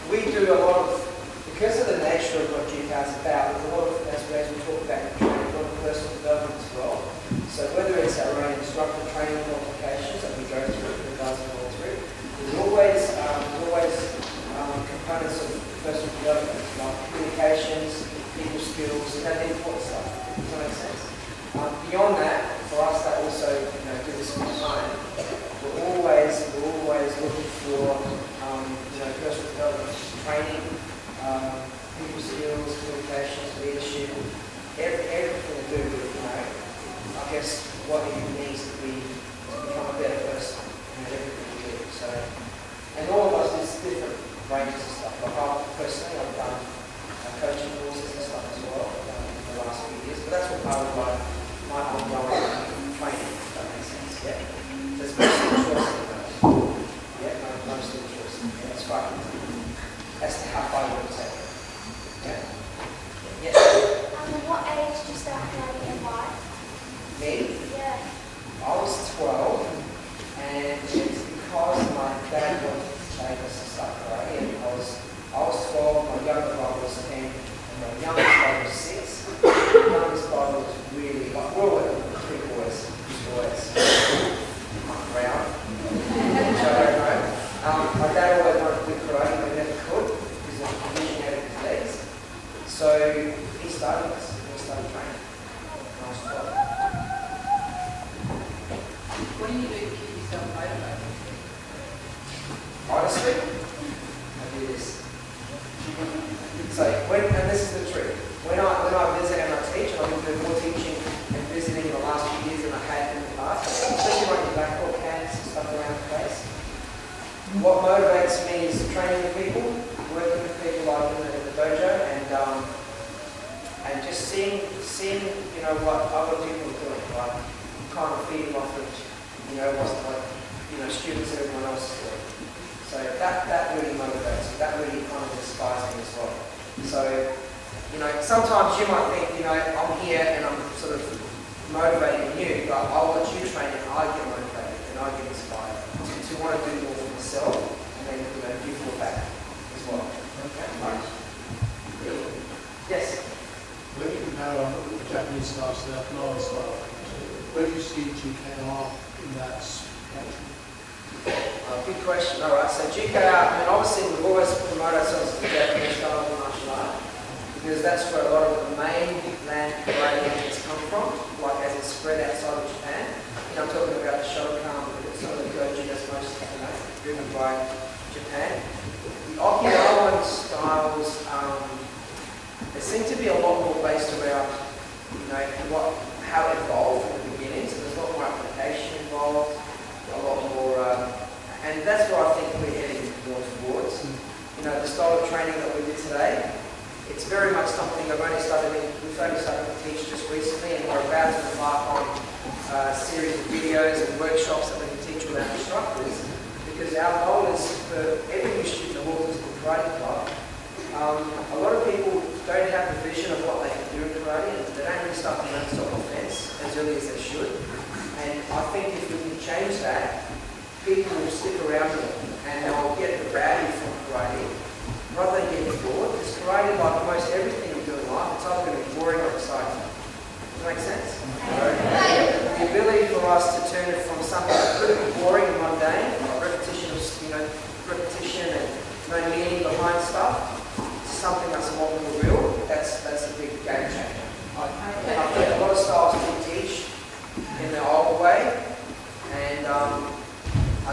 we do a lot of, because of the nature of what GKR is about, there's a lot of, as we talk about in training, a lot of personal development as well. So whether it's our own instructor training qualifications that we go through, the guys that go through, there's always components of personal development, like communications, people skills, and that important stuff. Does that make sense? Beyond that, for us that also, do this full time, we're always looking for, personal development, training, people skills, communications, leadership, everything to do with, I guess, what it needs to become a better person, everything we do. So, and all of us, there's different ranges of stuff. Like personally, I've done coaching courses and stuff as well in the last few years, but that's what part of my ongoing training, if that makes sense. Yeah. So it's mostly choice in those. Yeah, mostly choice. Yeah, that's right. As to how far you want to take it. Yeah. Yes. What age did you start karate and why? Me? Yeah. I was 12, and it's because my dad wanted to take us to start karate, and I was 12, my younger brother was 10, and my youngest brother was 6. My youngest brother was really, like, we're all three boys, round, which I don't know. My dad always wanted to do karate, but never could, because of the condition he had with his legs. So he started us, we started training when I was 12. What do you do to keep yourself motivated? Honestly, I do this. So and this is the truth. When I visit and I teach, I've been doing more teaching and visiting in the last few years than I had in the past, especially like the backdoor camps and stuff around the place. What motivates me is training with people, working with people like in the dojo, and just seeing what other people are doing, like kind of feeding off of what's students and everyone else is doing. So that really motivates me. That really kind of inspires me as well. So, sometimes you might think, I'm here and I'm sort of motivating you, but I'll let you train and I get motivated and I get inspired to want to do more for myself and then, give more back as well. Okay. Right. Yes? When you compare Japanese style to the Okinawan style, where do you see GKR in that spectrum? Good question. All right, so GKR, obviously we've always promoted ourselves as the Japanese style of martial art because that's where a lot of the main land karate has come from, like as it's spread outside of Japan. I'm talking about the Shotokan, some of the Goju, that's most driven by Japan. The Okinawan styles, they seem to be a lot more based around, how it evolved from the beginning. So there's a lot more application involved, a lot more, and that's what I think we're heading more towards. The style of training that we did today, it's very much something we've only started to teach just recently, and we're about to embark on a series of videos and workshops that we can teach all our instructors, because our goal is for every new student who walks into the karate club. A lot of people don't have the vision of what they can do in karate, and they don't really start to learn self-defense as early as they should. And I think if we can change that, people will stick around with it and they'll get the value from karate rather than getting bored. Because karate, like almost everything we do in life, it's either going to be boring or exciting. Does that make sense? The ability for us to turn it from something that's pretty boring and mundane, like repetition and no meaning behind stuff, to something that's a lot more real, that's a big game changer. And I think a lot of styles we teach in the old way, and I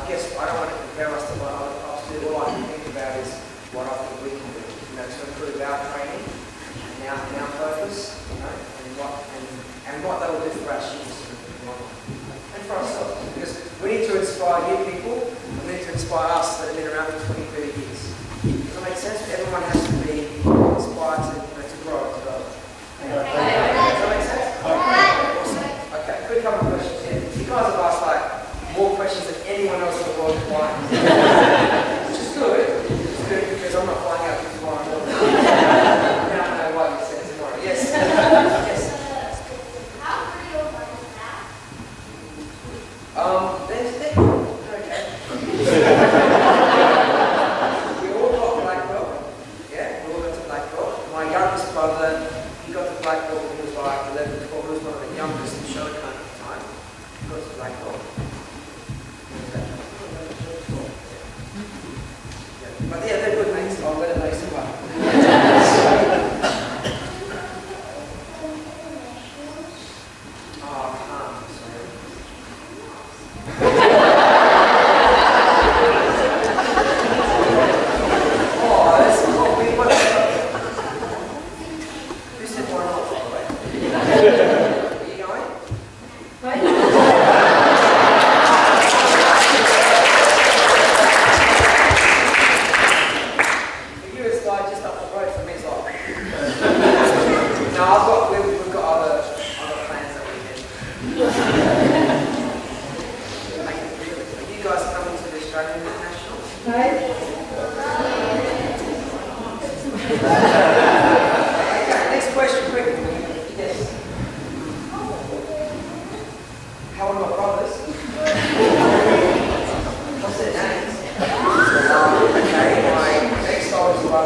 guess I don't want to compare us to what other clubs do. All I can think about is what I think we can do, to improve our training and our focus, and what that will do for our students and for ourselves. Because we need to inspire new people, and we need to inspire us that have been around for 20, 30 years. Does that make sense? Everyone has to be inspired to grow and develop. Does that make sense? Awesome. Okay, quick couple of questions here. You guys have asked more questions than anyone else in the world combined. Which is good. It's good because I'm not flying out tomorrow morning. I don't know what you said tomorrow. Yes. Yes. How pretty your one is that? They're okay.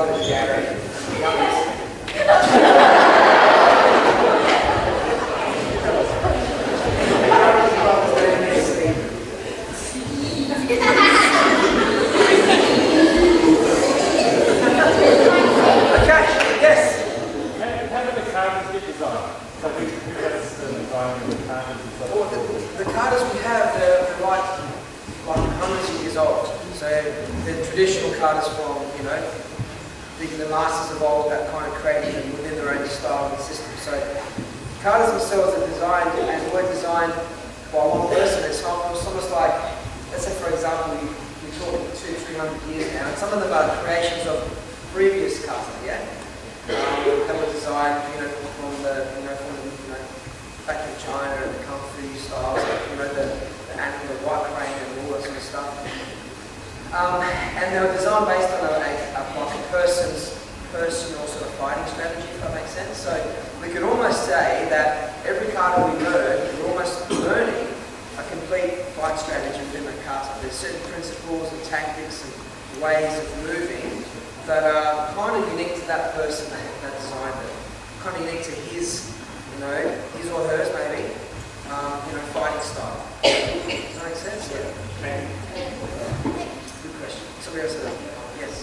brother is Gary. The youngest. Okay, yes. How do the carters get designed? So who has the design of the carters and stuff? Well, the carters we have, they're like hundreds of years old. So the traditional carters from, the masters of old that kind of created them within their own style and system. So carters themselves are designed and were designed by one person. It's almost like, let's say for example, we're talking 200-300 years now, and some of them are creations of previous carters, yeah? That were designed, from back in China and the Kung Fu styles, the animal, the white crane and all that sort of stuff. And they were designed based on a personal sort of fighting strategy, if that makes sense. So we could almost say that every kata we learn, we're almost learning a complete fight strategy within the kata. There's certain principles and tactics and ways of moving that are kind of unique to that person that designed it. Kind of unique to his or hers maybe, fighting style. Does that make sense? Yeah. Good question. Somebody else said that. Yes.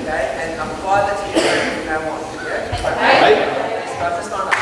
Okay, and apply that to your training from now on. Yeah? Okay. Start this time.